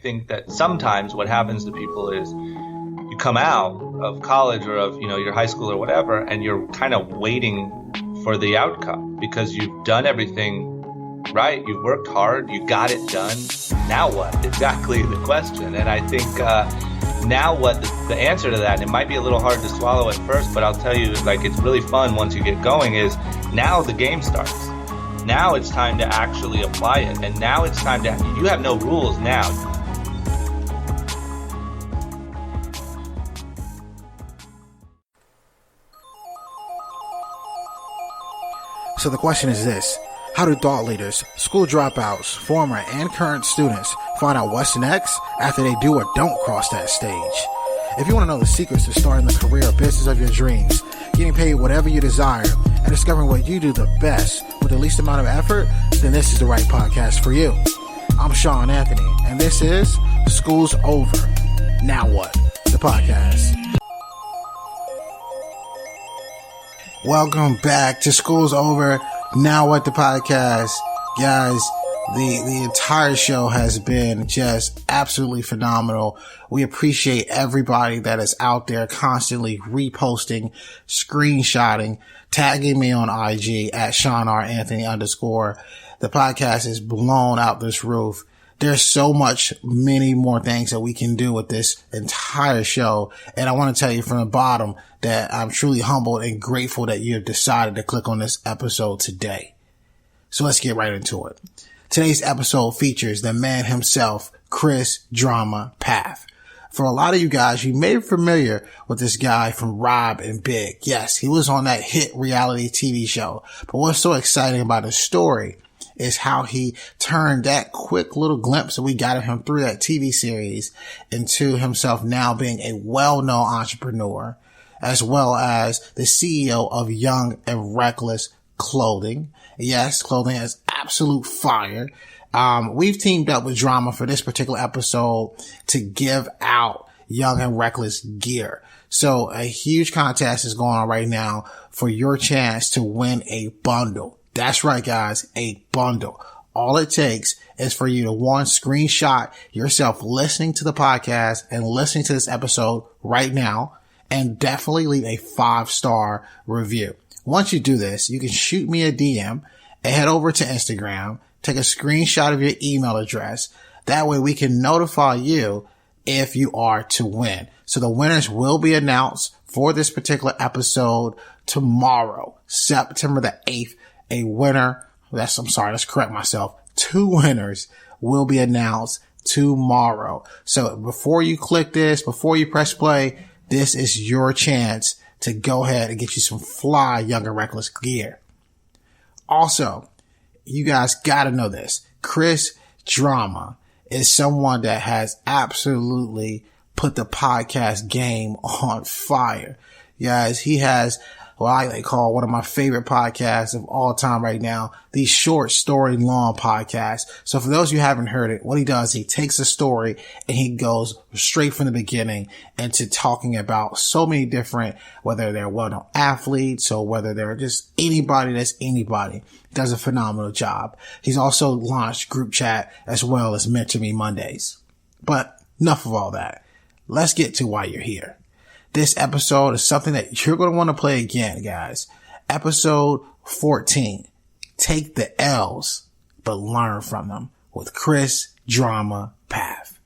think that sometimes what happens to people is you come out of college or of, your high school or whatever, and you're kind of waiting for the outcome because you've done everything right. You've worked hard. You got it done. Now what? Exactly the question. And I think now what the answer to that, and it might be a little hard to swallow at first, but I'll tell you, it's really fun once you get going, is now the game starts. Now it's time to actually apply it. And now it's time you have no rules now. So the question is this: how do thought leaders, school dropouts, former and current students find out what's next after they do or don't cross that stage? If you want to know the secrets to starting the career or business of your dreams, getting paid whatever you desire, and discovering what you do the best with the least amount of effort, then this is the right podcast for you. I'm Shawn Anthony, and this is School's Over. Now what? The podcast. Welcome back to School's Over. Now what? The podcast. Guys, the entire show has been just absolutely phenomenal. We appreciate everybody that is out there constantly reposting, screenshotting, tagging me on IG at Shawn R. Anthony _. The podcast is blown out this roof. There's so many more things that we can do with this entire show. And I want to tell you from the bottom that I'm truly humbled and grateful that you have decided to click on this episode today. So let's get right into it. Today's episode features the man himself, Chris Drama Pfaff. For a lot of you guys, you may be familiar with this guy from Rob and Big. Yes, he was on that hit reality TV show. But what's so exciting about his story is how he turned that quick little glimpse that we got of him through that TV series into himself now being a well-known entrepreneur, as well as the CEO of Young and Reckless Clothing. Yes, clothing is absolute fire. We've teamed up with Drama for this particular episode to give out Young and Reckless gear. So a huge contest is going on right now for your chance to win a bundle. That's right, guys, a bundle. All it takes is for you to screenshot yourself listening to the podcast and listening to this episode right now, and definitely leave a 5-star review. Once you do this, you can shoot me a DM and head over to Instagram, take a screenshot of your email address. That way we can notify you if you are to win. So the winners will be announced for this particular episode tomorrow, September the 8th. Let's correct myself. 2 winners will be announced tomorrow. So before you click this, before you press play, this is your chance to go ahead and get you some fly Young and Reckless gear. Also, you guys gotta know this. Chris Drama is someone that has absolutely put the podcast game on fire. Guys, he has what I like call one of my favorite podcasts of all time right now, the Short Story Long podcast. So for those of you who haven't heard it, what he does, he takes a story and he goes straight from the beginning into talking about so many different, whether they're well-known athletes or whether they're just anybody that's anybody. He does a phenomenal job. He's also launched group chat as well as Mentor Me Mondays. But enough of all that. Let's get to why you're here. This episode is something that you're going to want to play again, guys. Episode 14. Take the L's, but learn from them, with Chris Drama Pfaff.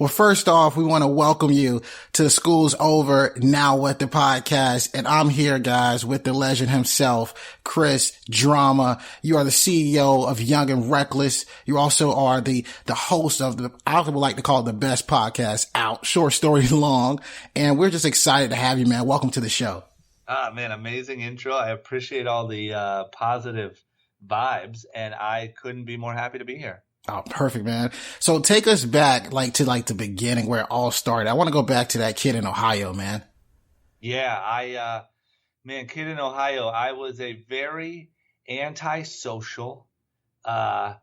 Well, first off, we want to welcome you to School's Over, Now What, the podcast. And I'm here, guys, with the legend himself, Chris Drama. You are the CEO of Young and Reckless. You also are the host of I would like to call it the best podcast out, Short Story Long. And we're just excited to have you, man. Welcome to the show. Man, amazing intro. I appreciate all the positive vibes, and I couldn't be more happy to be here. Oh, perfect, man. So take us back to the beginning where it all started. I want to go back to that kid in Ohio, man. Yeah, kid in Ohio, I was a very antisocial. I've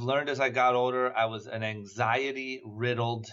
learned as I got older, I was an anxiety riddled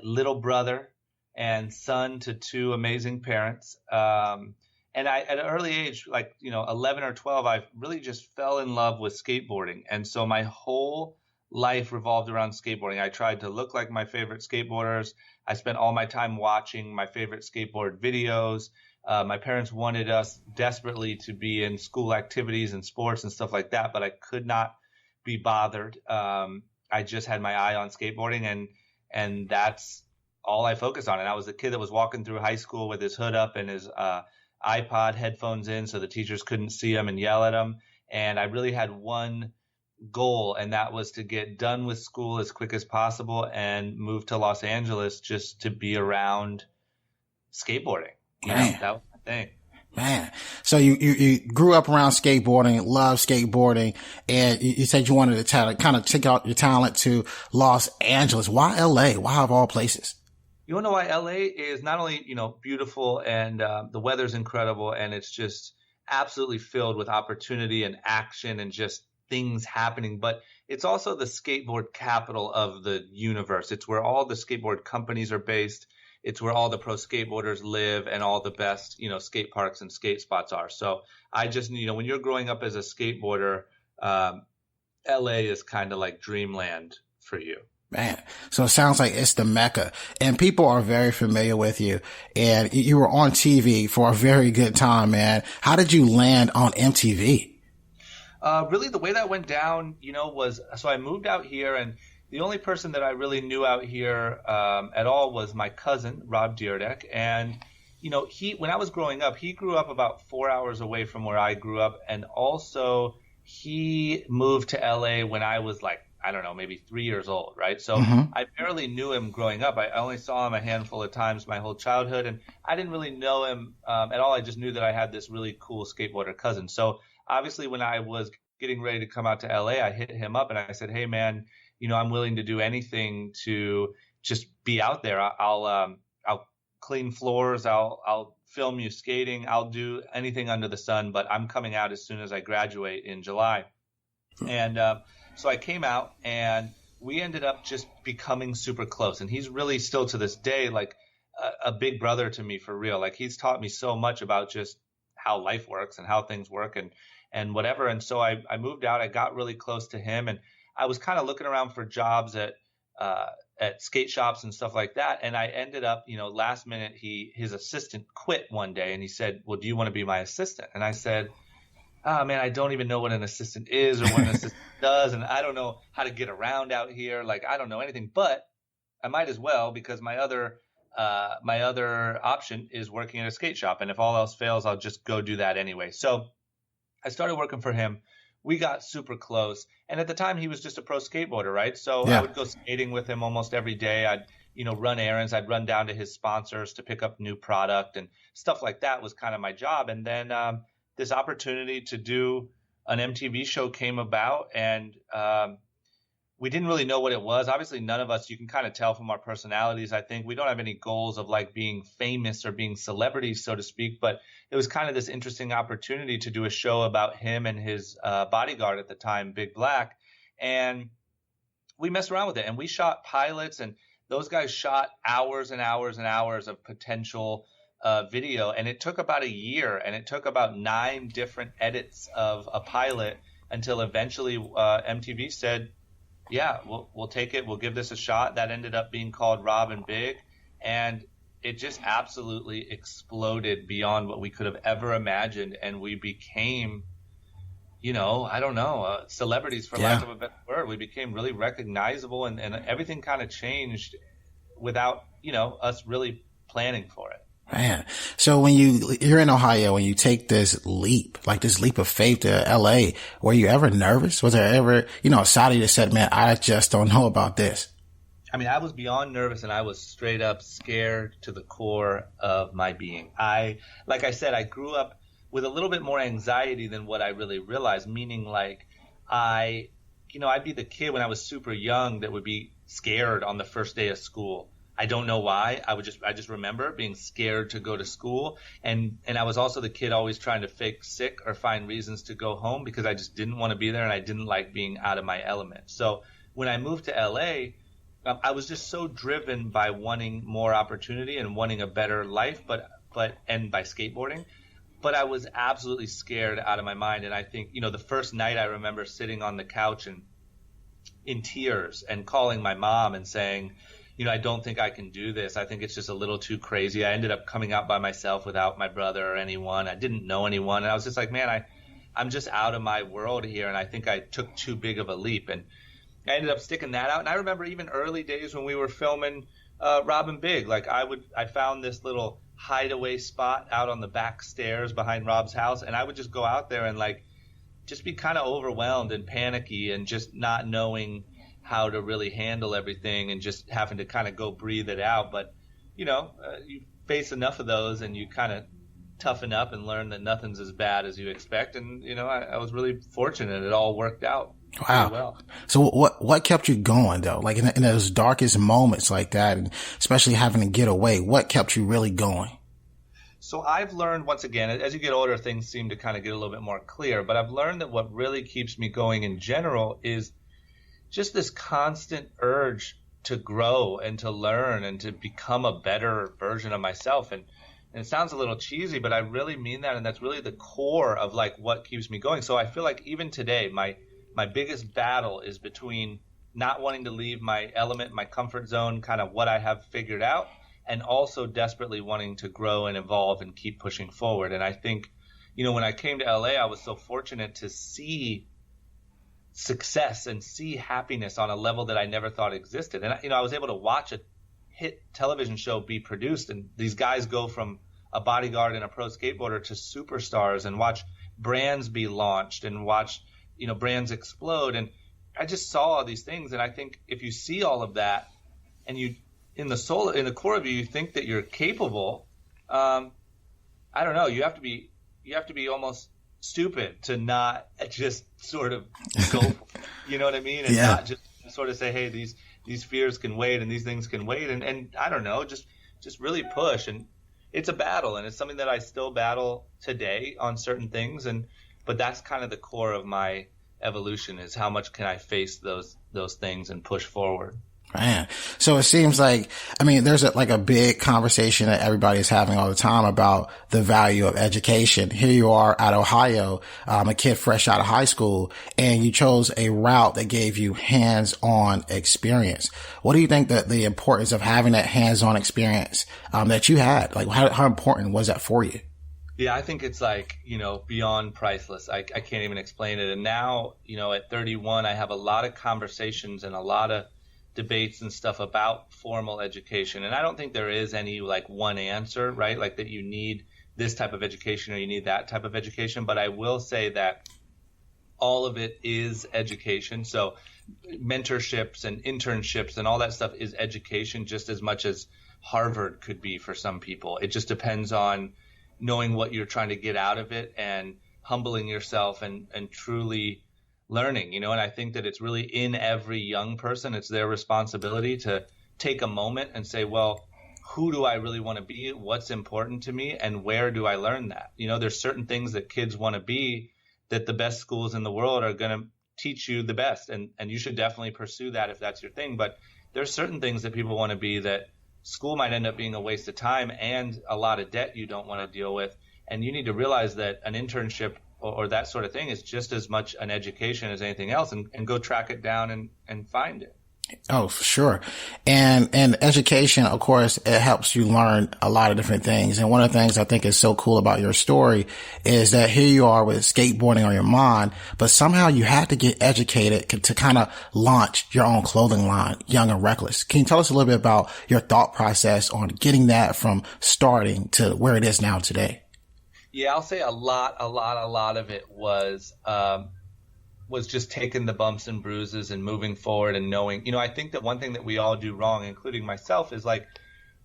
little brother. and son to two amazing parents. And I, at an early age, like, 11 or 12, I really just fell in love with skateboarding. And so my whole life revolved around skateboarding. I tried to look like my favorite skateboarders. I spent all my time watching my favorite skateboard videos. My parents wanted us desperately to be in school activities and sports and stuff like that, but I could not be bothered. I just had my eye on skateboarding, and that's all I focused on. And I was the kid that was walking through high school with his hood up and his iPod headphones in so the teachers couldn't see him and yell at him. And I really had one goal, and that was to get done with school as quick as possible and move to Los Angeles just to be around skateboarding. That was my thing. Man, so you grew up around skateboarding, loved skateboarding, and you said you wanted to kind of check out your talent to Los Angeles. Why LA? Why of all places? You want to know why LA is not only, beautiful and the weather's incredible and it's just absolutely filled with opportunity and action and just things happening, but it's also the skateboard capital of the universe. It's where all the skateboard companies are based. It's where all the pro skateboarders live and all the best, skate parks and skate spots are. So I just, when you're growing up as a skateboarder, LA is kind of like dreamland for you. Man, so it sounds like it's the Mecca, and people are very familiar with you, and you were on TV for a very good time, man. How did you land on MTV? Really, the way that went down, was, so I moved out here, and the only person that I really knew out here at all was my cousin, Rob Dyrdek. And, when I was growing up, he grew up about 4 hours away from where I grew up. And also he moved to LA when I was like, I don't know, maybe 3 years old, right? So I barely knew him growing up. I only saw him a handful of times my whole childhood, and I didn't really know him at all. I just knew that I had this really cool skateboarder cousin. So obviously when I was getting ready to come out to LA, I hit him up and I said, hey man, I'm willing to do anything to just be out there. I'll clean floors. I'll film you skating. I'll do anything under the sun, but I'm coming out as soon as I graduate in July. And so I came out, and we ended up just becoming super close. And he's really still to this day like a big brother to me, for real. Like, he's taught me so much about just how life works and how things work and whatever. And so I moved out. I got really close to him, and I was kind of looking around for jobs at skate shops and stuff like that. And I ended up, last minute, his assistant quit one day, and he said, well, do you want to be my assistant? And I said, oh man, I don't even know what an assistant is or what an assistant does. And I don't know how to get around out here. Like, I don't know anything, but I might as well, because my other option is working at a skate shop. And if all else fails, I'll just go do that anyway. So I started working for him. We got super close. And at the time, he was just a pro skateboarder, right? So I would go skating with him almost every day. I'd, run errands. I'd run down to his sponsors to pick up new product and stuff like that was kind of my job. And then this opportunity to do an MTV show came about, and we didn't really know what it was. Obviously, none of us, you can kind of tell from our personalities, I think, we don't have any goals of like being famous or being celebrities, so to speak. But it was kind of this interesting opportunity to do a show about him and his bodyguard at the time, Big Black. And we messed around with it, and we shot pilots, and those guys shot hours and hours and hours of potential video. And it took about a year, and it took about 9 different edits of a pilot until eventually MTV said, yeah, we'll take it. We'll give this a shot. That ended up being called Rob and Big. And it just absolutely exploded beyond what we could have ever imagined. And we became, celebrities, for lack of a better word. We became really recognizable, and everything kind of changed without, us really planning for it. Man. So when you're in Ohio, when you take this leap of faith to LA, were you ever nervous? Was there ever, a side of you that said, man, I just don't know about this? I mean, I was beyond nervous, and I was straight up scared to the core of my being. Like I said, I grew up with a little bit more anxiety than what I really realized, meaning like I'd be the kid when I was super young that would be scared on the first day of school. I don't know why. I just remember being scared to go to school. And I was also the kid always trying to fake sick or find reasons to go home because I just didn't want to be there, and I didn't like being out of my element. So when I moved to LA, I was just so driven by wanting more opportunity and wanting a better life, and by skateboarding. But I was absolutely scared out of my mind. And I think, the first night I remember sitting on the couch and in tears and calling my mom and saying, I don't think I can do this. I think it's just a little too crazy. I ended up coming out by myself without my brother or anyone. I didn't know anyone. And I was just like, man, I'm just out of my world here. And I think I took too big of a leap. And I ended up sticking that out. And I remember even early days when we were filming Rob and Big, like I found this little hideaway spot out on the back stairs behind Rob's house. And I would just go out there and like just be kind of overwhelmed and panicky and just not knowing how to really handle everything and just having to kind of go breathe it out. But, you face enough of those and you kind of toughen up and learn that nothing's as bad as you expect. And, I was really fortunate. It all worked out. Wow. Well. So what kept you going though? Like in those darkest moments like that, and especially having to get away, what kept you really going? So I've learned, once again, as you get older, things seem to kind of get a little bit more clear, but I've learned that what really keeps me going in general is just this constant urge to grow and to learn and to become a better version of myself. And it sounds a little cheesy, but I really mean that. And that's really the core of like what keeps me going. So I feel like even today, my biggest battle is between not wanting to leave my element, my comfort zone, kind of what I have figured out, and also desperately wanting to grow and evolve and keep pushing forward. And I think, when I came to LA, I was so fortunate to see success and see happiness on a level that I never thought existed. And, I was able to watch a hit television show be produced, and these guys go from a bodyguard and a pro skateboarder to superstars, and watch brands be launched and watch, brands explode. And I just saw all these things. And I think if you see all of that and you, in the core of you, you think that you're capable, I don't know, you have to be almost stupid to not just sort of go, you know what I mean? And not just sort of say, hey, these fears can wait and these things can wait. And I don't know, just really push. And it's a battle, and it's something that I still battle today on certain things. But that's kind of the core of my evolution, is how much can I face those things and push forward. Man. So it seems like, there's a big conversation that everybody is having all the time about the value of education. Here you are at Ohio, a kid fresh out of high school, and you chose a route that gave you hands-on experience. What do you think that the importance of having that hands-on experience, that you had? Like, how important was that for you? Yeah, I think it's like, beyond priceless. I can't even explain it. And now, at 31, I have a lot of conversations and a lot of debates and stuff about formal education. And I don't think there is any like one answer, right? Like that you need this type of education or you need that type of education. But I will say that all of it is education. So mentorships and internships and all that stuff is education just as much as Harvard could be for some people. It just depends on knowing what you're trying to get out of it and humbling yourself and truly learning, and I think that it's really in every young person. It's their responsibility to take a moment and say, well, who do I really want to be? What's important to me? And where do I learn that? There's certain things that kids want to be that the best schools in the world are going to teach you the best. And you should definitely pursue that if that's your thing. But there's certain things that people want to be that school might end up being a waste of time and a lot of debt you don't want to deal with. And you need to realize that an internship or that sort of thing is just as much an education as anything else, and go track it down and find it. Oh, for sure. And education, of course, it helps you learn a lot of different things. And one of the things I think is so cool about your story is that here you are with skateboarding on your mind, but somehow you had to get educated to kind of launch your own clothing line, Young and Reckless. Can you tell us a little bit about your thought process on getting that from starting to where it is now today? Yeah, I'll say a lot of it was just taking the bumps and bruises and moving forward and knowing, I think that one thing that we all do wrong, including myself, is like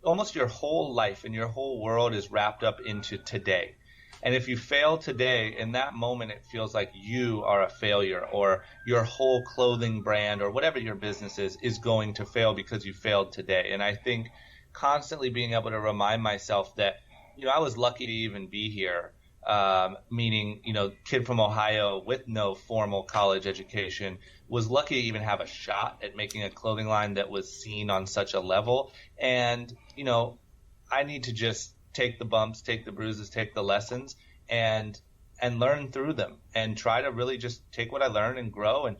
almost your whole life and your whole world is wrapped up into today. And if you fail today, in that moment, it feels like you are a failure, or your whole clothing brand or whatever your business is going to fail because you failed today. And I think constantly being able to remind myself that, I was lucky to even be here. meaning, kid from Ohio with no formal college education was lucky to even have a shot at making a clothing line that was seen on such a level. And, I need to just take the bumps, take the bruises, take the lessons and learn through them and try to really just take what I learned and grow. And,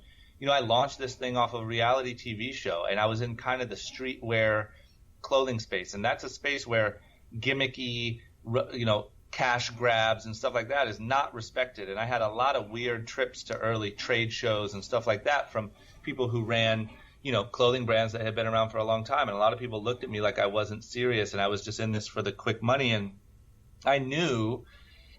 I launched this thing off a reality TV show, and I was in kind of the streetwear clothing space. And that's a space where gimmicky, cash grabs and stuff like that is not respected. And I had a lot of weird trips to early trade shows and stuff like that from people who ran, clothing brands that had been around for a long time. And a lot of people looked at me like I wasn't serious and I was just in this for the quick money. And I knew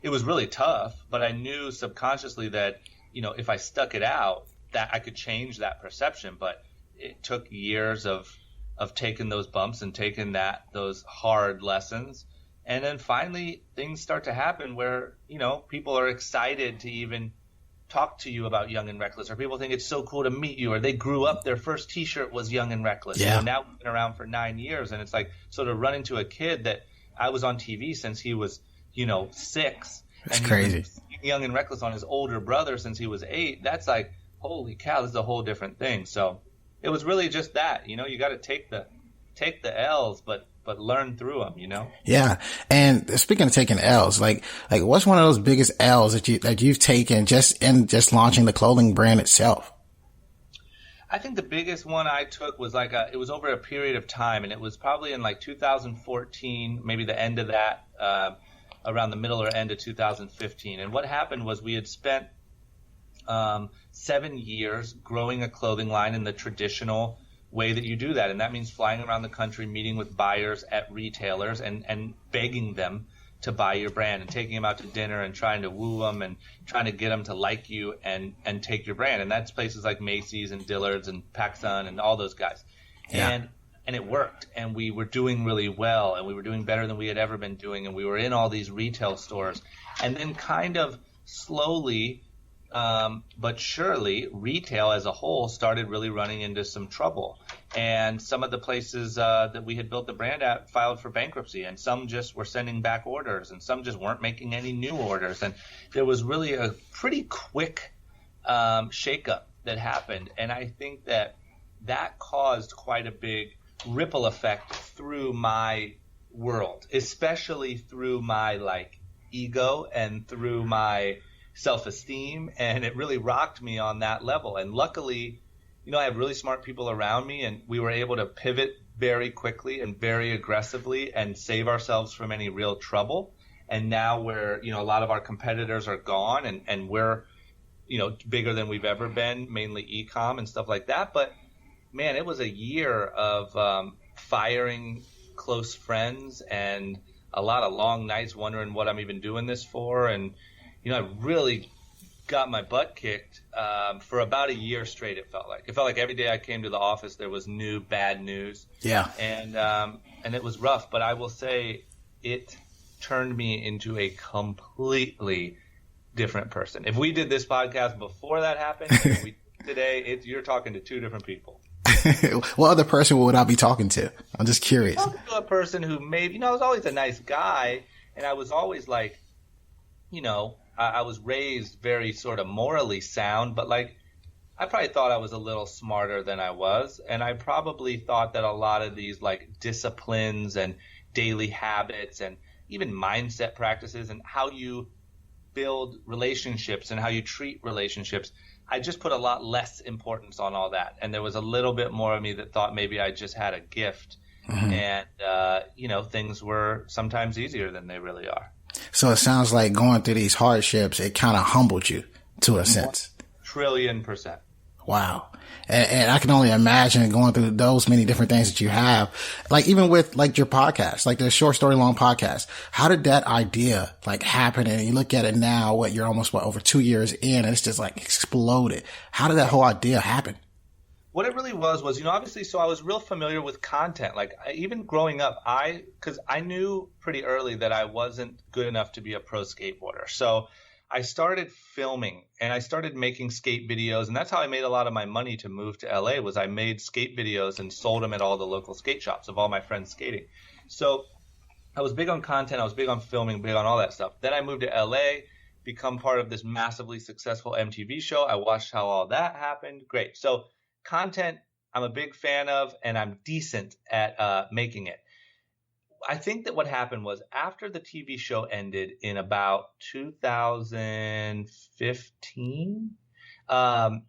it was really tough, but I knew subconsciously that, if I stuck it out, that I could change that perception. But it took years of taking those bumps and taking those hard lessons. And then finally things start to happen where, people are excited to even talk to you about Young and Reckless, or people think it's so cool to meet you, or they grew up, their first t-shirt was Young and Reckless. Yeah. Now we've been around for 9 years. And it's like, sort of run into a kid that I was on TV since he was, 6. That's and crazy. Young and Reckless on his older brother since he was 8. That's like, holy cow, this is a whole different thing. So it was really just that, you got to take the L's, but learn through them, Yeah. And speaking of taking L's, like what's one of those biggest L's that you've taken just launching the clothing brand itself? I think the biggest one I took was it was over a period of time, and it was probably in 2014, maybe the end of that, around the middle or end of 2015. And what happened was we had spent 7 years growing a clothing line in the traditional way that you do that. And that means flying around the country, meeting with buyers at retailers and begging them to buy your brand and taking them out to dinner and trying to woo them and trying to get them to like you and take your brand. And that's places like Macy's and Dillard's and PacSun and all those guys. Yeah. And it worked, and we were doing really well, and we were doing better than we had ever been doing, and we were in all these retail stores. And then kind of slowly but surely, retail as a whole started really running into some trouble. And some of the places that we had built the brand at filed for bankruptcy, and some just were sending back orders, and some just weren't making any new orders. And there was really a pretty quick shakeup that happened. And I think that caused quite a big ripple effect through my world, especially through my ego and through my self-esteem, and it really rocked me on that level. And luckily, I have really smart people around me, and we were able to pivot very quickly and very aggressively and save ourselves from any real trouble. And now we're, a lot of our competitors are gone, and we're, bigger than we've ever been, mainly e-com and stuff like that. But man, it was a year of firing close friends and a lot of long nights wondering what I'm even doing this for. And I really got my butt kicked for about a year straight. It felt like every day I came to the office there was new bad news. Yeah. And it was rough, but I will say it turned me into a completely different person. If we did this podcast before that happened, today you're talking to two different people. What other person would I be talking to? I'm just curious. Talking to a person who maybe, I was always a nice guy, and I was always I was raised very sort of morally sound, but I probably thought I was a little smarter than I was. And I probably thought that a lot of these disciplines and daily habits and even mindset practices and how you build relationships and how you treat relationships, I just put a lot less importance on all that. And there was a little bit more of me that thought maybe I just had a gift. Mm-hmm. And, things were sometimes easier than they really are. So it sounds like going through these hardships, it kind of humbled you to a sense. 1,000,000,000%. Wow. And I can only imagine going through those many different things that you have, even with your podcast, the short story long podcast. How did that idea happen? And you look at it now, you're almost over 2 years in, and it's just exploded. How did that whole idea happen? What it really was, obviously, so I was real familiar with content. Even growing up, because I knew pretty early that I wasn't good enough to be a pro skateboarder. So I started filming and I started making skate videos. And that's how I made a lot of my money to move to LA, was I made skate videos and sold them at all the local skate shops of all my friends skating. So I was big on content. I was big on filming, big on all that stuff. Then I moved to LA, become part of this massively successful MTV show. I watched how all that happened. Great. So content, I'm a big fan of, and I'm decent at making it. I think that what happened was after the TV show ended in about 2015, I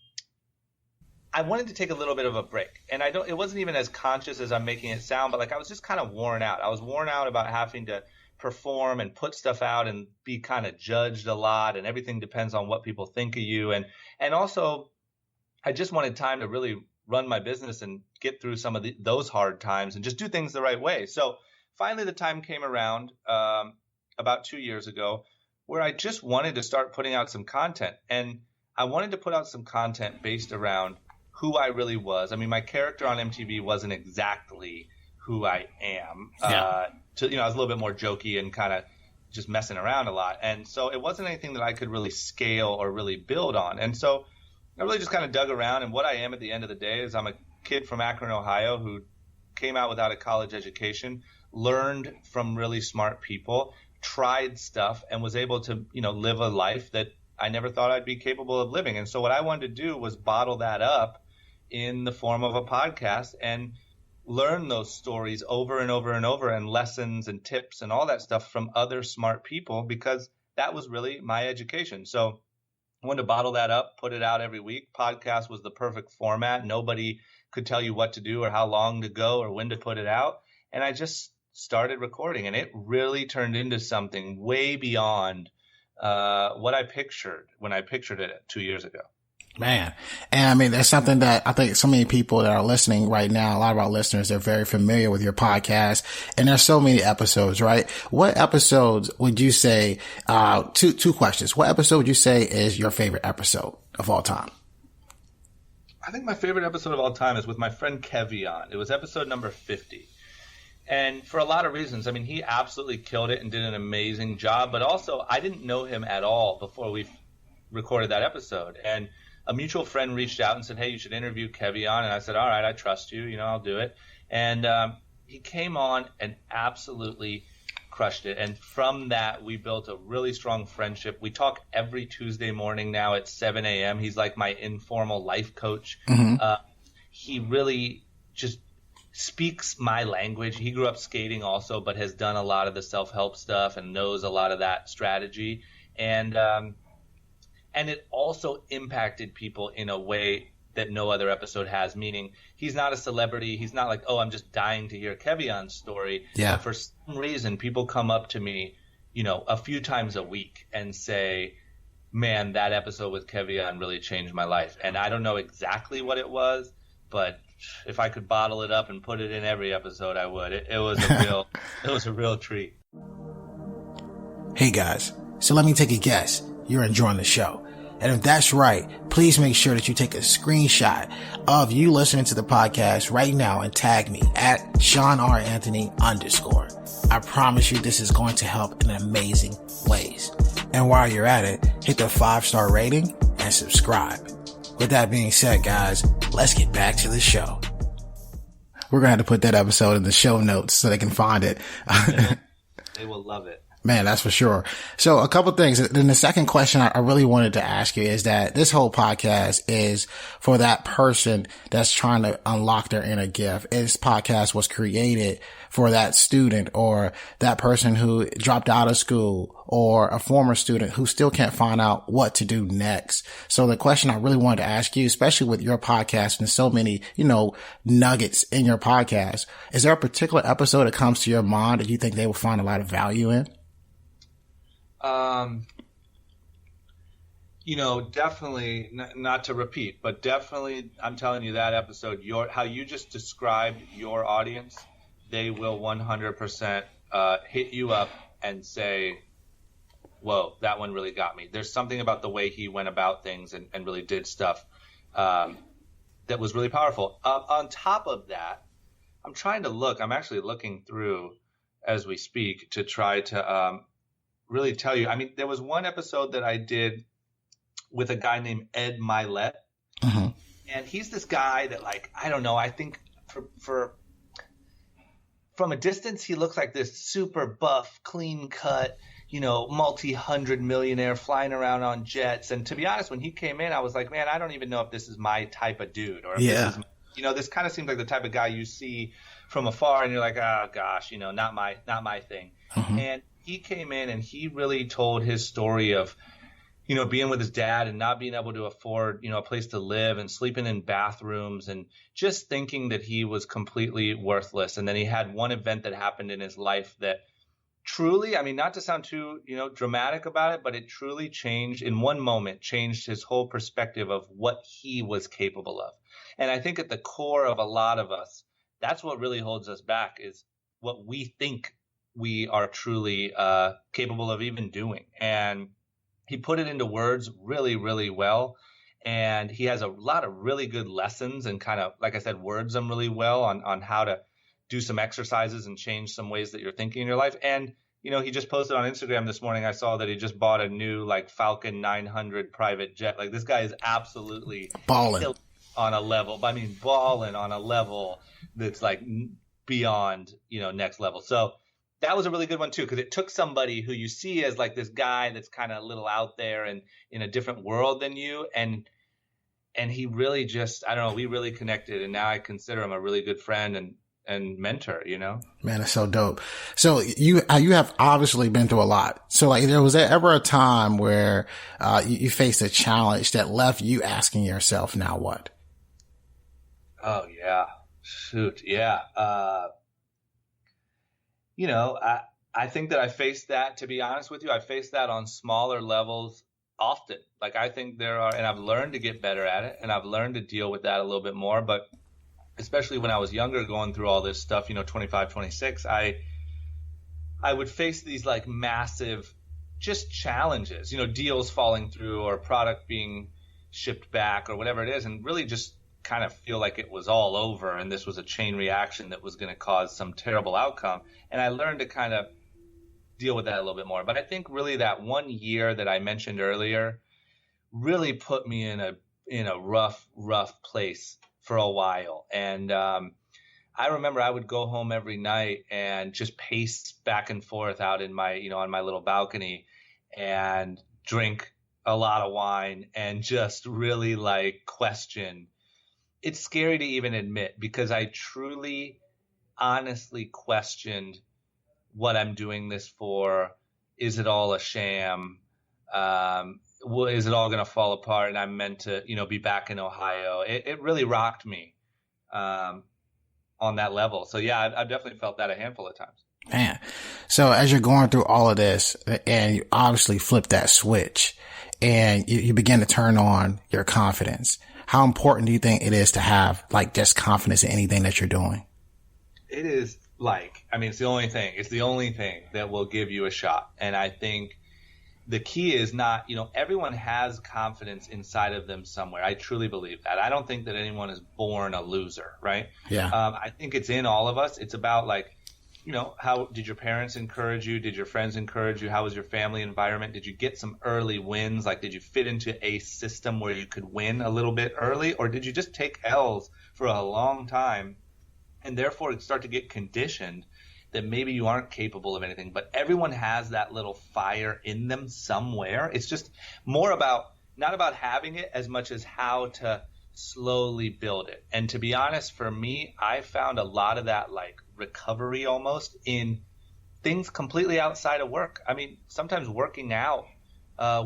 wanted to take a little bit of a break. And it wasn't even as conscious as I'm making it sound, but like I was just kind of worn out. I was worn out about having to perform and put stuff out and be kind of judged a lot, and everything depends on what people think of you. And also I just wanted time to really run my business and get through some of those hard times and just do things the right way. So finally the time came around about 2 years ago where I just wanted to start putting out some content. And I wanted to put out some content based around who I really was. I mean, my character on MTV wasn't exactly who I am. Yeah. I was a little bit more jokey and kind of just messing around a lot. And so it wasn't anything that I could really scale or really build on. And so I really just kind of dug around. And what I am at the end of the day is I'm a kid from Akron, Ohio, who came out without a college education, learned from really smart people, tried stuff, and was able to, live a life that I never thought I'd be capable of living. And so what I wanted to do was bottle that up in the form of a podcast and learn those stories over and over and over, and lessons and tips and all that stuff from other smart people, because that was really my education. So I wanted to bottle that up, put it out every week. Podcast was the perfect format. Nobody could tell you what to do or how long to go or when to put it out. And I just started recording, and it really turned into something way beyond what I pictured when I pictured it 2 years ago. Man. And I mean, that's something that I think so many people that are listening right now, a lot of our listeners, they're very familiar with your podcast, and there's so many episodes, right? What episodes would you say, two questions. What episode would you say is your favorite episode of all time? I think my favorite episode of all time is with my friend Kevion. It was episode number 50. And for a lot of reasons. I mean, he absolutely killed it and did an amazing job, but also I didn't know him at all before we recorded that episode. And a mutual friend reached out and said, hey, you should interview Kevion. And I said, all right, I trust you. I'll do it. And he came on and absolutely crushed it. And from that, we built a really strong friendship. We talk every Tuesday morning now at 7 a.m. He's like my informal life coach. Mm-hmm. He really just speaks my language. He grew up skating also, but has done a lot of the self-help stuff and knows a lot of that strategy. And it also impacted people in a way that no other episode has, meaning he's not a celebrity. He's not like, oh, I'm just dying to hear Kevion's story. Yeah. But for some reason, people come up to me, a few times a week and say, man, that episode with Kevion really changed my life. And I don't know exactly what it was, but if I could bottle it up and put it in every episode, I would. It was a real treat. Hey guys, so let me take a guess. You're enjoying the show. And if that's right, please make sure that you take a screenshot of you listening to the podcast right now and tag me at Shawn R. Anthony _. I promise you this is going to help in amazing ways. And while you're at it, hit the 5-star rating and subscribe. With that being said, guys, let's get back to the show. We're going to have to put that episode in the show notes so they can find it. They will love it. Man, that's for sure. So a couple things. Then the second question I really wanted to ask you is that this whole podcast is for that person that's trying to unlock their inner gift. This podcast was created for that student or that person who dropped out of school or a former student who still can't find out what to do next. So the question I really wanted to ask you, especially with your podcast and so many, nuggets in your podcast, is there a particular episode that comes to your mind that you think they will find a lot of value in? Definitely not to repeat, but definitely I'm telling you that episode, how you just described your audience, they will 100% hit you up and say, whoa, that one really got me. There's something about the way he went about things and really did stuff that was really powerful. On top of that, I'm actually looking through as we speak to try to really tell you. I mean, there was one episode that I did with a guy named Ed Milet. Mm-hmm. And he's this guy that, I don't know, I think for from a distance, he looks like this super buff, clean cut, multi-hundred millionaire flying around on jets. And to be honest, when he came in, I was like, man, I don't even know if this is my type of dude, or if this is, this kind of seems like the type of guy you see from afar and you're like, oh gosh, not my thing. Mm-hmm. And he came in and he really told his story of, being with his dad and not being able to afford, a place to live and sleeping in bathrooms and just thinking that he was completely worthless. And then he had one event that happened in his life that truly, not to sound too, dramatic about it, but it truly changed his whole perspective of what he was capable of. And I think at the core of a lot of us, that's what really holds us back, is what we think we are truly capable of even doing. And he put it into words really, really well. And he has a lot of really good lessons and kind of, like I said, words them really well on how to do some exercises and change some ways that you're thinking in your life. And, he just posted on Instagram this morning. I saw that he just bought a new Falcon 900 private jet. Like, this guy is absolutely balling on a level. Balling on a level that's beyond, next level. So that was a really good one too, because it took somebody who you see as this guy that's kind of a little out there and in a different world than you, and he really just, I don't know, we really connected, and now I consider him a really good friend and mentor. Man, it's so dope. So you have obviously been through a lot. So was there ever a time where you faced a challenge that left you asking yourself, now what? Oh yeah, shoot, yeah. I think that I faced that, to be honest with you, I faced that on smaller levels often. I think and I've learned to get better at it, and I've learned to deal with that a little bit more. But especially when I was younger, going through all this stuff, 25, 26, I would face these massive just challenges, deals falling through or product being shipped back or whatever it is, and really just kind of feel like it was all over and this was a chain reaction that was going to cause some terrible outcome. And I learned to kind of deal with that a little bit more. But I think really that 1 year that I mentioned earlier really put me in a rough place for a while. And I remember I would go home every night and just pace back and forth out in my, on my little balcony and drink a lot of wine and just really question. It's scary to even admit, because I truly, honestly questioned what I'm doing this for. Is it all a sham? Is it all going to fall apart? And I'm meant to, be back in Ohio. It really rocked me on that level. So yeah, I've definitely felt that a handful of times. Man. So as you're going through all of this and you obviously flip that switch and you begin to turn on your confidence, how important do you think it is to have just confidence in anything that you're doing? It is it's the only thing. It's the only thing that will give you a shot. And I think the key is not, everyone has confidence inside of them somewhere. I truly believe that. I don't think that anyone is born a loser, right? Yeah. I think it's in all of us. It's about how did your parents encourage you? Did your friends encourage you? How was your family environment? Did you get some early wins? Did you fit into a system where you could win a little bit early? Or did you just take L's for a long time and therefore start to get conditioned that maybe you aren't capable of anything? But everyone has that little fire in them somewhere. It's just more about, not about having it as much as how to slowly build it. And to be honest, for me, I found a lot of that recovery almost in things completely outside of work. Sometimes working out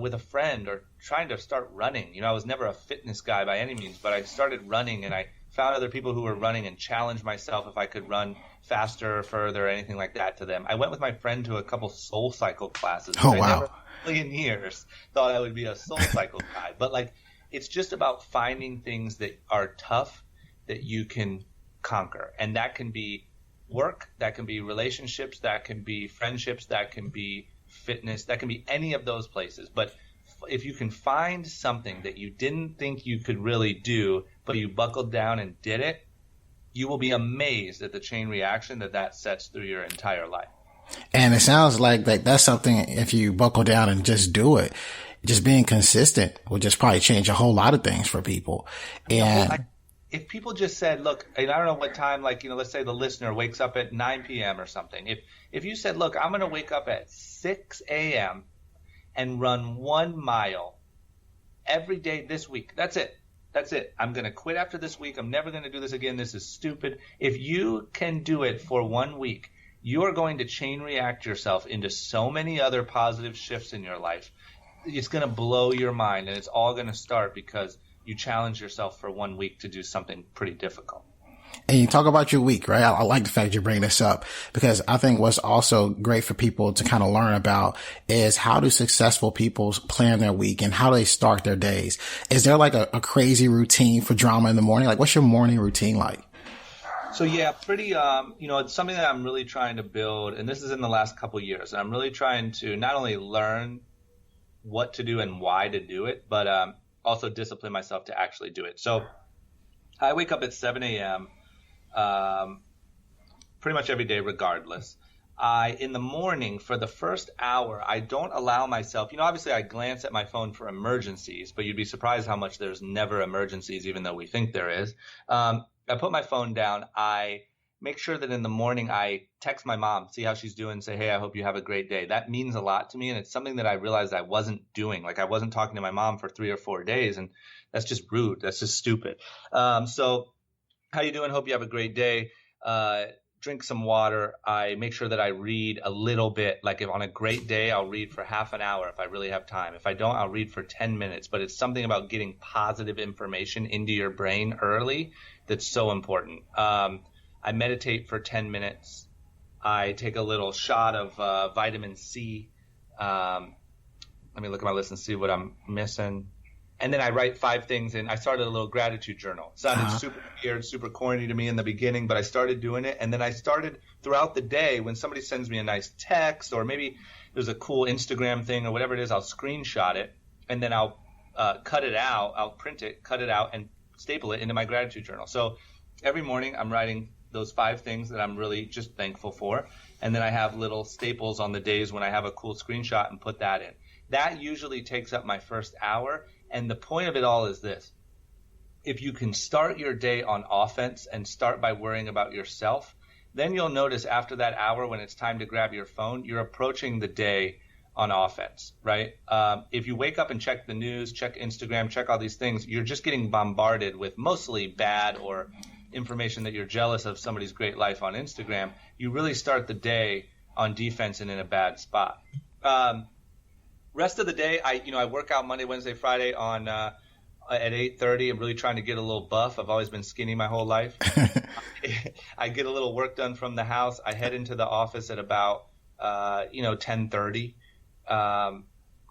with a friend or trying to start running. I was never a fitness guy by any means, but I started running and I found other people who were running and challenged myself if I could run faster or further or anything like that to them. I went with my friend to a couple Soul Cycle classes. Oh, wow. I never in a million years thought I would be a Soul Cycle guy. But it's just about finding things that are tough that you can conquer. And that can be work, that can be relationships, that can be friendships, that can be fitness, that can be any of those places. But if you can find something that you didn't think you could really do, but you buckled down and did it, you will be amazed at the chain reaction that sets through your entire life. And it sounds like that's something, if you buckle down and just do it, just being consistent will just probably change a whole lot of things for people. And if people just said, look, and I don't know what time, like, let's say the listener wakes up at 9 p.m. or something. If you said, look, I'm going to wake up at 6 a.m. and run 1 mile every day this week. That's it. I'm going to quit after this week. I'm never going to do this again. This is stupid. If you can do it for 1 week, you are going to chain react yourself into so many other positive shifts in your life. It's going to blow your mind, and it's all going to start because you challenge yourself for 1 week to do something pretty difficult. And you talk about your week, right? I like the fact you bring this up because I think what's also great for people to kind of learn about is how do successful people plan their week and how do they start their days? Is there like a crazy routine for drama in the morning? Like what's your morning routine like? So yeah, pretty, it's something that I'm really trying to build, and this is in the last couple of years. And I'm really trying to not only learn what to do and why to do it, but also discipline myself to actually do it. So I wake up at 7 a.m. Pretty much every day, regardless. In the morning, for the first hour, I don't allow myself, obviously I glance at my phone for emergencies, but you'd be surprised how much there's never emergencies, even though we think there is. I put my phone down. I make sure that in the morning I text my mom, see how she's doing, say, hey, I hope you have a great day. That means a lot to me, and it's something that I realized I wasn't doing. Like I wasn't talking to my mom for 3 or 4 days, and that's just rude. That's just stupid. So how you doing? Hope you have a great day. Drink some water. I make sure that I read a little bit. Like if on a great day, I'll read for half an hour if I really have time. If I don't, I'll read for 10 minutes. But it's something about getting positive information into your brain early that's so important. I meditate for 10 minutes. I take a little shot of vitamin C. Let me look at my list and see what I'm missing. And then I write 5 things in. I started a little gratitude journal. It sounded super weird, super corny to me in the beginning, but I started doing it. And then I started throughout the day when somebody sends me a nice text or maybe there's a cool Instagram thing or whatever it is, I'll screenshot it and then I'll cut it out. I'll print it, cut it out, and staple it into my gratitude journal. So every morning I'm writing those 5 things that I'm really just thankful for. And then I have little staples on the days when I have a cool screenshot and put that in. That usually takes up my first hour. And the point of it all is this. If you can start your day on offense and start by worrying about yourself, then you'll notice after that hour when it's time to grab your phone, you're approaching the day on offense, right? If you wake up and check the news, check Instagram, check all these things, you're just getting bombarded with mostly bad or information that you're jealous of somebody's great life on Instagram. You really start the day on defense and in a bad spot. Rest of the day, I work out Monday, Wednesday, Friday on at 8:30. I'm really trying to get a little buff. I've always been skinny my whole life. I get a little work done from the house. I head into the office at about 10:30, and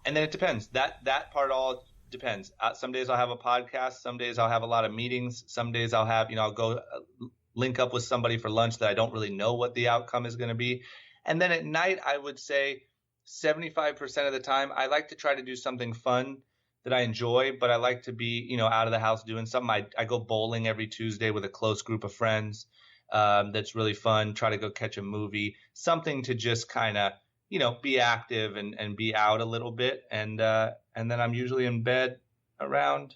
then it depends. That part all depends. Some days I'll have a podcast. Some days I'll have a lot of meetings. Some days I'll have I'll go link up with somebody for lunch that I don't really know what the outcome is going to be. And then at night, I would say 75% of the time, I like to try to do something fun that I enjoy, but I like to be, out of the house doing something. I go bowling every Tuesday with a close group of friends. That's really fun. Try to go catch a movie, something to just kind of, be active and be out a little bit. And then I'm usually in bed around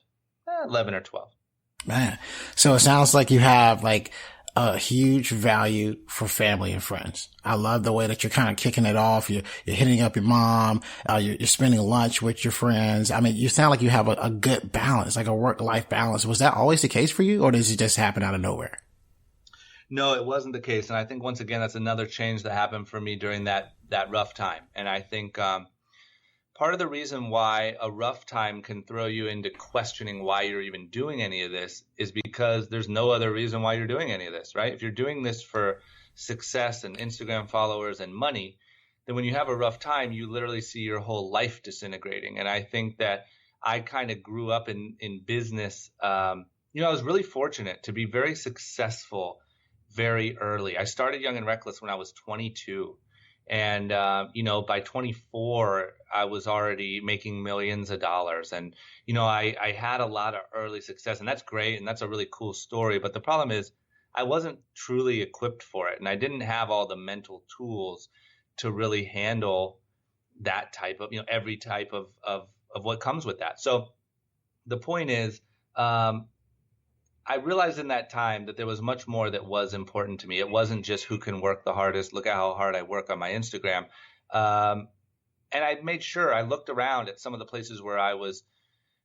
11 or 12. Man. So it sounds like you have like a huge value for family and friends. I love the way that you're kind of kicking it off. You're hitting up your mom. You're spending lunch with your friends. I mean, you sound like you have a good balance, like a work-life balance. Was that always the case for you, or does it just happen out of nowhere? No, it wasn't the case. And I think once again, that's another change that happened for me during that rough time. And I think, part of the reason why a rough time can throw you into questioning why you're even doing any of this is because there's no other reason why you're doing any of this, right? If you're doing this for success and Instagram followers and money, then when you have a rough time, you literally see your whole life disintegrating. And I think that I kind of grew up in business. I was really fortunate to be very successful very early. I started Young and Reckless when I was 22. And, by 24, I was already making millions of dollars. And, I had a lot of early success, and that's great. And that's a really cool story. But the problem is I wasn't truly equipped for it. And I didn't have all the mental tools to really handle that type of, every type of what comes with that. So the point is, I realized in that time that there was much more that was important to me. It wasn't just who can work the hardest. Look at how hard I work on my Instagram. Um, and I made sure I looked around at some of the places where I was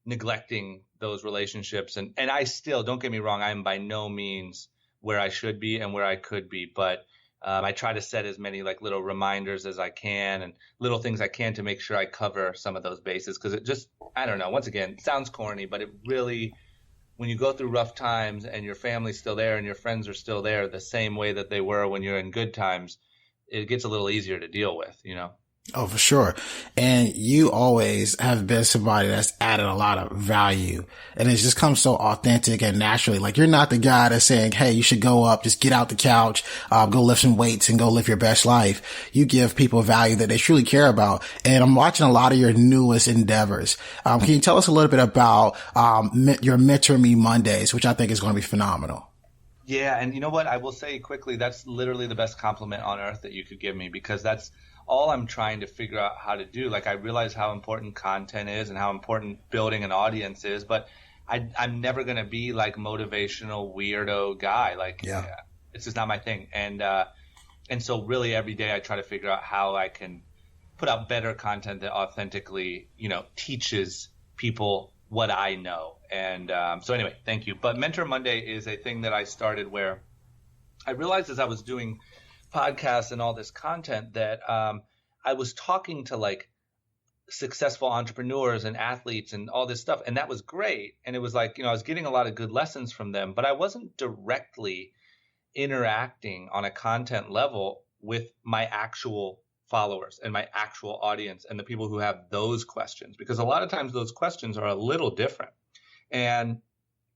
neglecting those relationships. And I still, don't get me wrong, I'm by no means where I should be and where I could be. But I try to set as many like little reminders as I can and little things I can to make sure I cover some of those bases. Because it just, I don't know, once again, it sounds corny, but it really, when you go through rough times and your family's still there and your friends are still there the same way that they were when you're in good times, it gets a little easier to deal with, you know? Oh, for sure. And you always have been somebody that's added a lot of value, and it just comes so authentic and naturally. Like, you're not the guy that's saying, hey, you should go up, just get out the couch, go lift some weights and go live your best life. You give people value that they truly care about. And I'm watching a lot of your newest endeavors. Can you tell us a little bit about, your Mentor Me Mondays, which I think is going to be phenomenal? Yeah. And you know what? I will say quickly, that's literally the best compliment on earth that you could give me, because that's all I'm trying to figure out how to do. Like, I realize how important content is and how important building an audience is, but I'm never going to be like motivational weirdo guy. Like, yeah, it's just not my thing. And so really every day I try to figure out how I can put out better content that authentically, you know, teaches people what I know. And so anyway, thank you. But Mentor Monday is a thing that I started where I realized as I was doing podcasts and all this content that I was talking to like successful entrepreneurs and athletes and all this stuff. And that was great. And it was like, you know, I was getting a lot of good lessons from them, but I wasn't directly interacting on a content level with my actual followers and my actual audience and the people who have those questions, because a lot of times those questions are a little different. And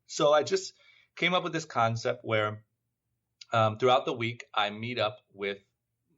so I just came up with this concept where throughout the week, I meet up with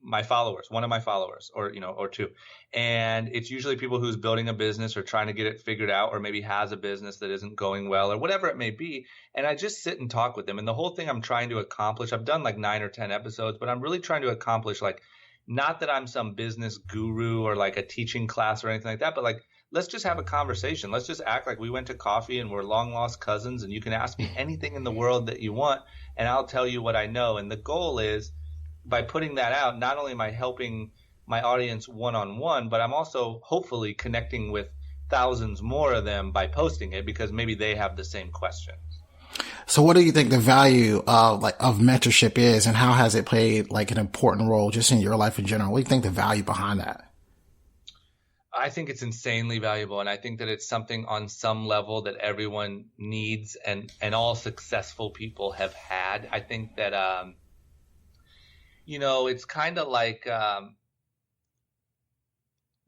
my followers, one of my followers, or, you know, or two. And it's usually people who's building a business or trying to get it figured out, or maybe has a business that isn't going well or whatever it may be. And I just sit and talk with them. And the whole thing I'm trying to accomplish, I've done like 9 or 10 episodes, but I'm really trying to accomplish, like, not that I'm some business guru or like a teaching class or anything like that, but like, let's just have a conversation. Let's just act like we went to coffee and we're long lost cousins, and you can ask me anything in the world that you want, and I'll tell you what I know. And the goal is, by putting that out, not only am I helping my audience one-on-one, but I'm also hopefully connecting with thousands more of them by posting it, because maybe they have the same questions. So what do you think the value of mentorship is, and how has it played like an important role just in your life in general? What do you think the value behind that? I think it's insanely valuable, and I think that it's something on some level that everyone needs, and all successful people have had. I think that, you know, it's kind of like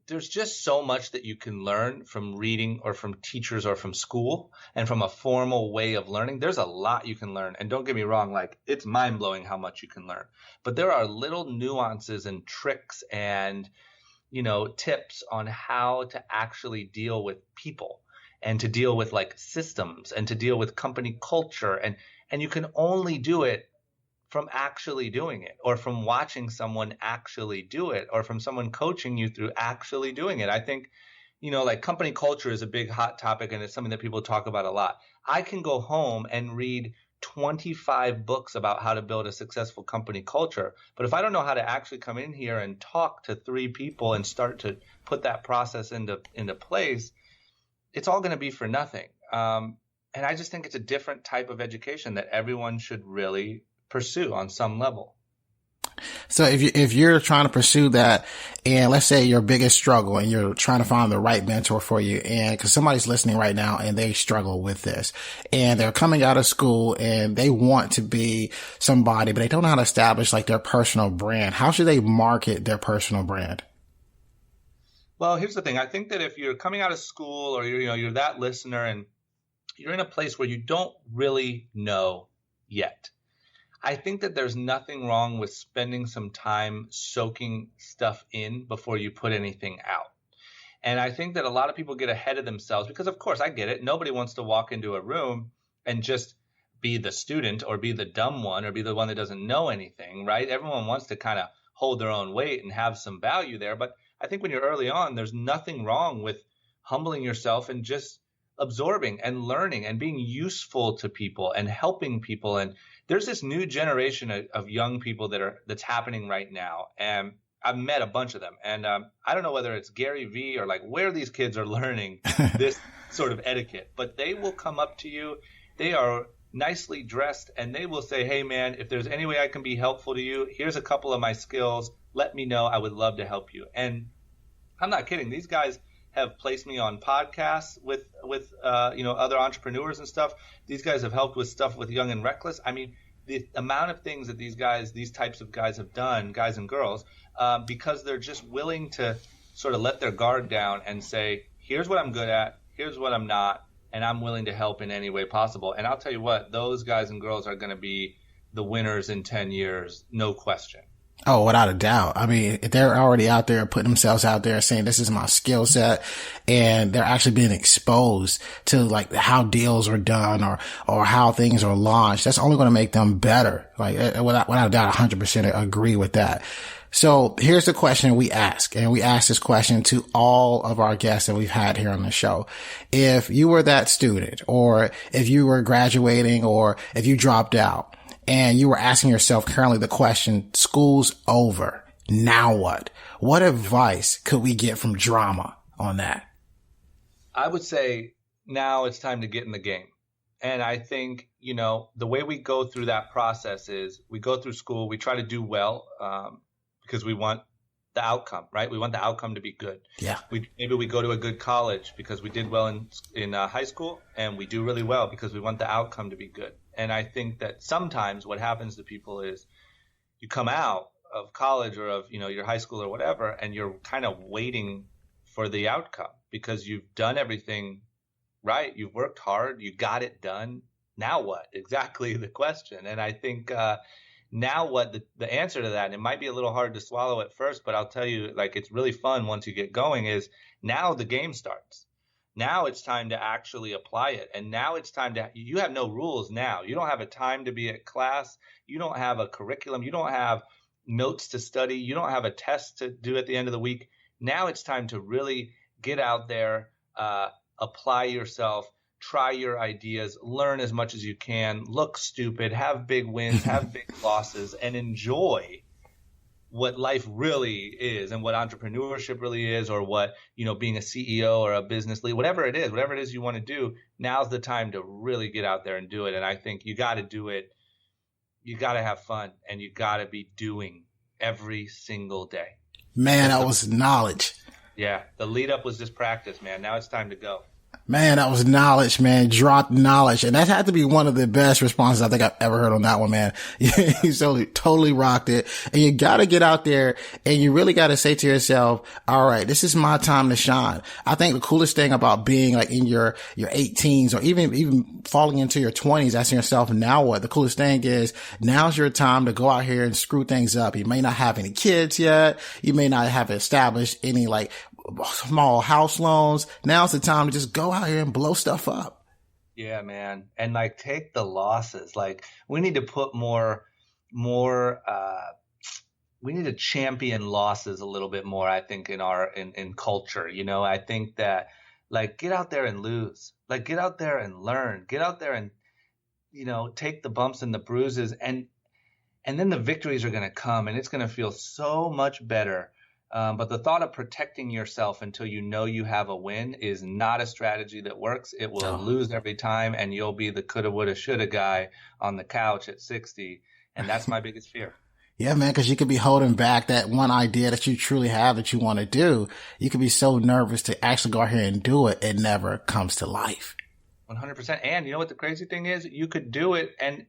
there's just so much that you can learn from reading or from teachers or from school and from a formal way of learning. There's a lot you can learn. And don't get me wrong, like, it's mind blowing how much you can learn. But there are little nuances and tricks and, you know, tips on how to actually deal with people and to deal with like systems and to deal with company culture. And you can only do it from actually doing it, or from watching someone actually do it, or from someone coaching you through actually doing it. I think, you know, like, company culture is a big hot topic, and it's something that people talk about a lot. I can go home and read 25 books about how to build a successful company culture, but if I don't know how to actually come in here and talk to 3 people and start to put that process into place, it's all going to be for nothing. And I just think it's a different type of education that everyone should really pursue on some level. So if you're trying to pursue that, and let's say your biggest struggle and you're trying to find the right mentor for you, and because somebody's listening right now and they struggle with this, and they're coming out of school and they want to be somebody, but they don't know how to establish like their personal brand, how should they market their personal brand? Well, here's the thing. I think that if you're coming out of school, or you're that listener and you're in a place where you don't really know yet, I think that there's nothing wrong with spending some time soaking stuff in before you put anything out. And I think that a lot of people get ahead of themselves because, of course, I get it. Nobody wants to walk into a room and just be the student or be the dumb one or be the one that doesn't know anything, right? Everyone wants to kind of hold their own weight and have some value there. But I think when you're early on, there's nothing wrong with humbling yourself and just absorbing and learning and being useful to people and helping people. And there's this new generation of young people that's happening right now. And I've met a bunch of them. And I don't know whether it's Gary Vee or like where these kids are learning this sort of etiquette, but they will come up to you. They are nicely dressed and they will say, hey, man, if there's any way I can be helpful to you, here's a couple of my skills. Let me know. I would love to help you. And I'm not kidding. These guys have placed me on podcasts with other entrepreneurs and stuff. These guys have helped with stuff with Young and Reckless. I mean, the amount of things that these types of guys have done, guys and girls, because they're just willing to sort of let their guard down and say, here's what I'm good at, here's what I'm not, and I'm willing to help in any way possible. And I'll tell you what, those guys and girls are going to be the winners in 10 years, no question. Oh, without a doubt. I mean, they're already out there putting themselves out there saying this is my skill set, and they're actually being exposed to like how deals are done or how things are launched. That's only going to make them better. Like without a doubt, 100% agree with that. So here's the question we ask, and we ask this question to all of our guests that we've had here on the show. If you were that student, or if you were graduating, or if you dropped out, and you were asking yourself currently the question, school's over, now what? What advice could we get from Drama on that? I would say now it's time to get in the game. And I think, the way we go through that process is we go through school, we try to do well because we want the outcome, right? We want the outcome to be good. Yeah. Maybe we go to a good college because we did well in high school, and we do really well because we want the outcome to be good. And I think that sometimes what happens to people is you come out of college or of, your high school or whatever, and you're kind of waiting for the outcome because you've done everything right. You've worked hard. You got it done. Now what? Exactly the question. And I think now what the answer to that, and it might be a little hard to swallow at first, but I'll tell you, like, it's really fun once you get going, is now the game starts. Now it's time to actually apply it. And now it's time you have no rules now. You don't have a time to be at class. You don't have a curriculum. You don't have notes to study. You don't have a test to do at the end of the week. Now it's time to really get out there, apply yourself, try your ideas, learn as much as you can, look stupid, have big wins, have big losses, and enjoy what life really is and what entrepreneurship really is, or what, being a CEO or a business lead, whatever it is you want to do. Now's the time to really get out there and do it. And I think you got to do it. You got to have fun, and you got to be doing every single day. Man, that was knowledge. Yeah. The lead up was just practice, man. Now it's time to go. Man, that was knowledge, man. Dropped knowledge. And that had to be one of the best responses I think I've ever heard on that one, man. You totally rocked it. And you got to get out there, and you really got to say to yourself, all right, this is my time to shine. I think the coolest thing about being like in your 18s, or even falling into your 20s, asking yourself, now what? The coolest thing is now's your time to go out here and screw things up. You may not have any kids yet. You may not have established any like small house loans. Now's the time to just go out here and blow stuff up. Yeah, man. And like, take the losses. Like, we need to put more we need to champion losses a little bit more, I think, in culture. I think that, like, get out there and lose. Like, get out there and learn. Get out there and, take the bumps and the bruises, and then the victories are going to come, and it's going to feel so much better. But the thought of protecting yourself until you have a win is not a strategy that works. It will lose every time, and you'll be the coulda, woulda, shoulda guy on the couch at 60. And that's my biggest fear. Yeah, man, because you could be holding back that one idea that you truly have that you want to do. You could be so nervous to actually go out here and do it. It never comes to life. 100%. And you know what the crazy thing is? You could do it, and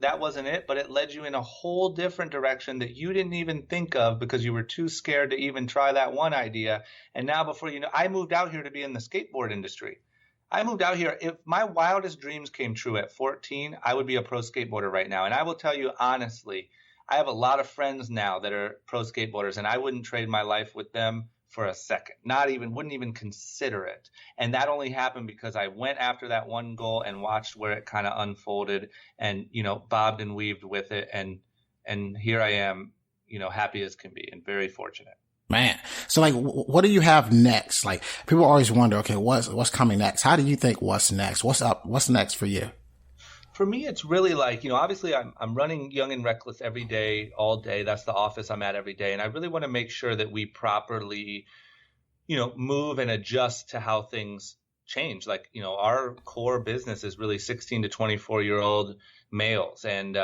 that wasn't it, but it led you in a whole different direction that you didn't even think of because you were too scared to even try that one idea. And now, before you know, I moved out here to be in the skateboard industry. I moved out here. If my wildest dreams came true at 14, I would be a pro skateboarder right now. And I will tell you honestly, I have a lot of friends now that are pro skateboarders, and I wouldn't trade my life with them for a second. Wouldn't even consider it. And that only happened because I went after that one goal and watched where it kind of unfolded, and, bobbed and weaved with it. And here I am, happy as can be, and very fortunate. Man. So like, what do you have next? Like, people always wonder, okay, what's coming next? How do you think what's next? What's up? What's next for you? For me, it's really like, obviously I'm running Young and Reckless every day, all day. That's the office I'm at every day. And I really want to make sure that we properly, move and adjust to how things change. Like, our core business is really 16 to 24-year-old males. And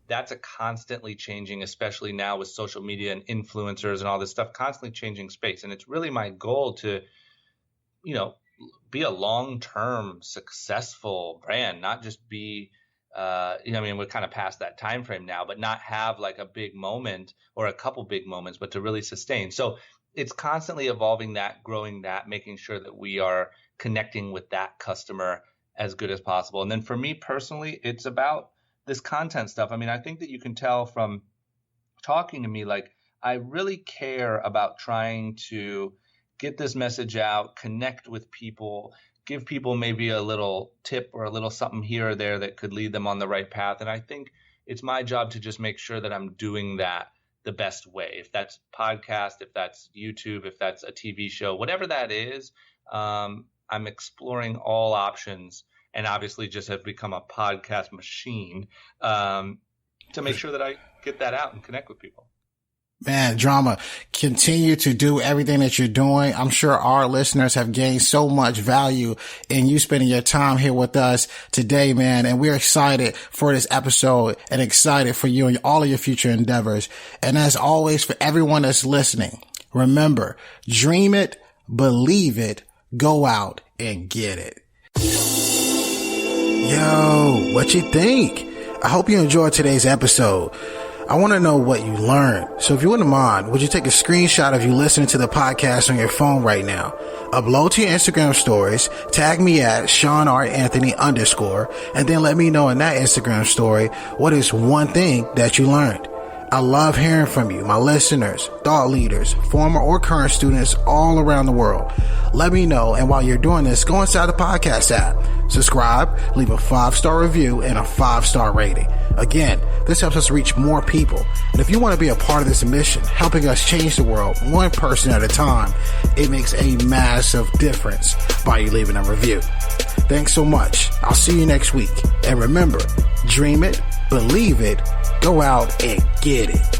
that's a constantly changing, especially now with social media and influencers and all this stuff, constantly changing space. And it's really my goal to, be a long-term successful brand, not just be, we're kind of past that time frame now, but not have like a big moment or a couple big moments, but to really sustain. So it's constantly evolving that, growing that, making sure that we are connecting with that customer as good as possible. And then for me personally, it's about this content stuff. I mean, I think that you can tell from talking to me, like I really care about trying to get this message out, connect with people, give people maybe a little tip or a little something here or there that could lead them on the right path. And I think it's my job to just make sure that I'm doing that the best way. If that's podcast, if that's YouTube, if that's a TV show, whatever that is, I'm exploring all options, and obviously just have become a podcast machine to make sure that I get that out and connect with people. Man, Drama, continue to do everything that you're doing. I'm sure our listeners have gained so much value in you spending your time here with us today, man. And we're excited for this episode and excited for you and all of your future endeavors. And as always, for everyone that's listening, remember, dream it, believe it, go out and get it. Yo, what you think? I hope you enjoyed today's episode. I want to know what you learned. So if you wouldn't mind, would you take a screenshot of you listening to the podcast on your phone right now? Upload to your Instagram stories, tag me at Shawn R. Anthony _, and then let me know in that Instagram story what is one thing that you learned. I love hearing from you, my listeners, thought leaders, former or current students all around the world. Let me know, and while you're doing this, go inside the podcast app, subscribe, leave a 5-star review and a 5-star rating. Again, this helps us reach more people. And if you want to be a part of this mission, helping us change the world one person at a time, it makes a massive difference by you leaving a review. Thanks so much. I'll see you next week. And remember, dream it, believe it, go out and get it.